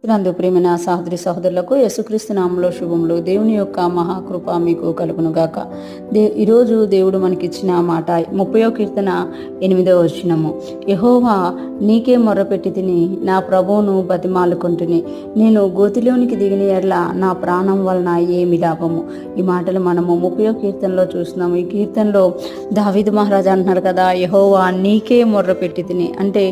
నందు ప్రియమైన సహోదరి సహోదరులకు యేసుక్రీస్తు నామములో శుభములు. దేవుని యొక్క మహాకృప మీకు కలుగును గాక. ఈరోజు దేవుడు మనకిచ్చిన మాట 30వ కీర్తన 8వ వచనము. యెహోవా నీకే మొర్రపెట్టి తిని నా ప్రభువును బతిమాలుకొంటిని. నేను గోతిలోనికి దిగిన ఎడల నా ప్రాణం వలన ఏమి లాభము. ఈ మాటలు మనము 30వ కీర్తనలో చూస్తున్నాము. ఈ కీర్తనలో దావీదు మహారాజు అంటున్నారు కదా, యెహోవా నీకే మొర్రపెట్టి తిని, అంటే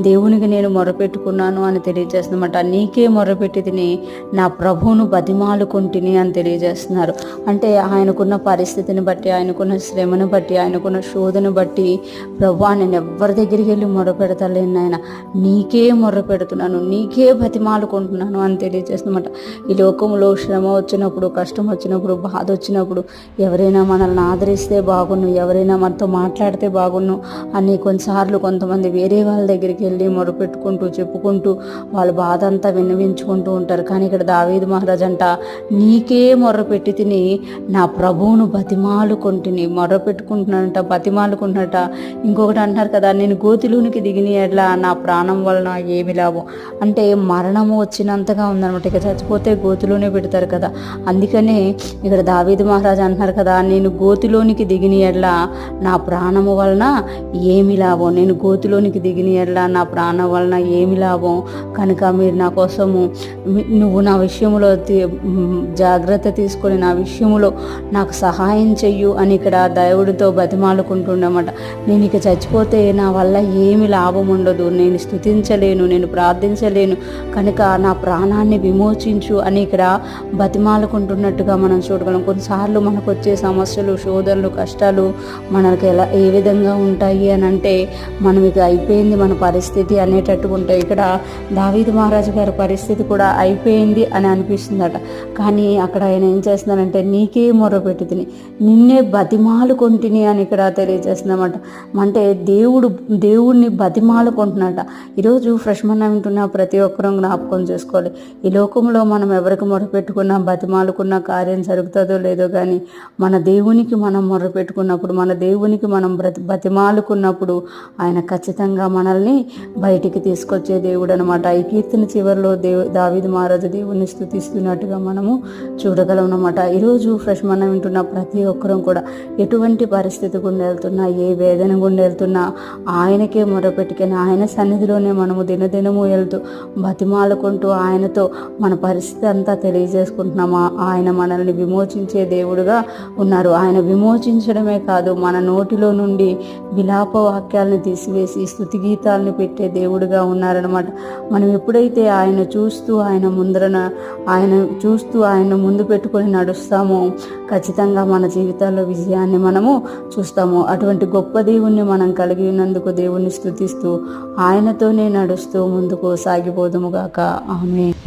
దేవునికి నేను మొర్రపెట్టుకున్నాను అని తెలియజేస్తున్నమాట. నీకే మొర్రపెట్టి తిని నా ప్రభువును బతిమాలుకుంటుని అని తెలియజేస్తున్నారు. అంటే ఆయనకున్న పరిస్థితిని బట్టి, ఆయనకున్న శ్రమను బట్టి, ఆయనకున్న శోధను బట్టి, ప్రభువా నేను ఎవరి దగ్గరికి వెళ్ళి మొర్రపెడతలేను నాయన, నీకే మొర్రపెడుతున్నాను, నీకే బతిమాలుకుంటున్నాను అని తెలియజేస్తున్నమాట. ఈ లోకంలో శ్రమ వచ్చినప్పుడు, కష్టం వచ్చినప్పుడు, బాధ వచ్చినప్పుడు ఎవరైనా మనల్ని ఆదరిస్తే బాగున్ను, ఎవరైనా మనతో మాట్లాడితే బాగున్ను అని కొన్నిసార్లు కొంతమంది వేరే వాళ్ళ దగ్గరికి వెళ్ళి మొర్రపెట్టుకుంటూ చెప్పుకుంటూ వాళ్ళ బాధ అంతా విన్నవించుకుంటూ ఉంటారు. కానీ ఇక్కడ దావీదు మహారాజు అంట నీకే మొర్రపెట్టి తిని నా ప్రభువును బతిమాలుకొంటిని, మొర్రపెట్టుకుంటున్నానంట, బతిమాలుకుంటున్నట. ఇంకొకటి అంటారు కదా, నేను గోతిలోనికి దిగిన ఎడ్ల నా ప్రాణం వలన ఏమి లాభం, అంటే మరణము వచ్చినంతగా ఉందన్నమాట. ఇక చచ్చిపోతే గోతిలోనే పెడతారు కదా. అందుకనే ఇక్కడ దావీదు మహారాజు అంటున్నారు కదా, నేను గోతిలోనికి దిగిన ఎడ్ల నా ప్రాణము వలన ఏమి లాభం, నేను గోతిలోనికి దిగిన ఎడ్ల నా ప్రాణం వలన ఏమి లాభం, కనుక మీరు నా కోసము నువ్వు నా విషయంలో జాగ్రత్త తీసుకొని నా విషయంలో నాకు సహాయం చెయ్యు అని ఇక్కడ దేవుడితో బతిమాలుకుంటుండమాట. నేను ఇక చచ్చిపోతే నా వల్ల ఏమి లాభం ఉండదు, నేను స్తుతించలేను, నేను ప్రార్థించలేను, కనుక నా ప్రాణాన్ని విమోచించు అని ఇక్కడ బతిమాలుకుంటున్నట్టుగా మనం చూడగలం. కొన్నిసార్లు మనకు వచ్చే సమస్యలు, శోధనలు, కష్టాలు మనకి ఏ విధంగా ఉంటాయి అని అంటే మనం ఇక అయిపోయింది మన పరిస్థితి అనేటట్టుగా ఉంటాయి. ఇక్కడ దావీదు మహారాజు గారి పరిస్థితి కూడా అయిపోయింది అని అనిపిస్తుందట. కానీ అక్కడ ఆయన ఏం చేస్తున్నారంటే నీకే మొర్రపెట్టి తిని నిన్నే బతిమాలుకొంటిని అని ఇక్కడ తెలియజేస్తుందన్నమాట. అంటే దేవుడిని బతిమాలుకుంటున్నట. ఈరోజు ఫ్రెష్ మన్నా వింటున్న ప్రతి ఒక్కరూ జ్ఞాపకం చేసుకోవాలి. ఈ లోకంలో మనం ఎవరికి మొర్రపెట్టుకున్నా, బతిమాలుకున్న కార్యం జరుగుతుందో లేదో, కానీ మన దేవునికి మనం మొర్రపెట్టుకున్నప్పుడు, మన దేవునికి మనం బతిమాలుకున్నప్పుడు ఆయన ఖచ్చితంగా మనల్ని బయటికి తీసుకొచ్చే దేవుడు అనమాట. ఈ కీర్తన చివరిలో దావీదు మహారాజు దేవుని స్తుతిస్తున్నట్టుగా మనము చూడగలం అన్నమాట. ఈరోజు ఫ్రెష్ మన్నా వింటున్న ప్రతి ఒక్కరూ కూడా ఎటువంటి పరిస్థితి గుండా వెళ్తున్నా, ఏ వేదన గుండా వెళ్తున్నా ఆయనకే మొరపెట్టుకొని ఆయన సన్నిధిలోనే మనము దినదినము వెళ్తూ బతిమాలుకుంటూ ఆయనతో మన పరిస్థితి అంతా తెలియజేసుకుంటున్నాము. ఆయన మనల్ని విమోచించే దేవుడుగా ఉన్నారు. ఆయన విమోచించడమే కాదు, మన నోటిలో నుండి విలాప వాక్యాలను తీసివేసి స్తుతి గీతాలను పెట్టే దేవుడుగా ఉన్నారనమాట. మనం ఎప్పుడైతే ఆయన చూస్తూ ఆయన ముందు పెట్టుకొని నడుస్తామో ఖచ్చితంగా మన జీవితాల్లో విజయాన్ని మనము చూస్తాము. అటువంటి గొప్ప దేవుణ్ణి మనం కలిగి ఉన్నందుకు దేవుణ్ణి స్తుతిస్తూ ఆయనతోనే నడుస్తూ ముందుకు సాగిపోదుము గాక. ఆమేన్.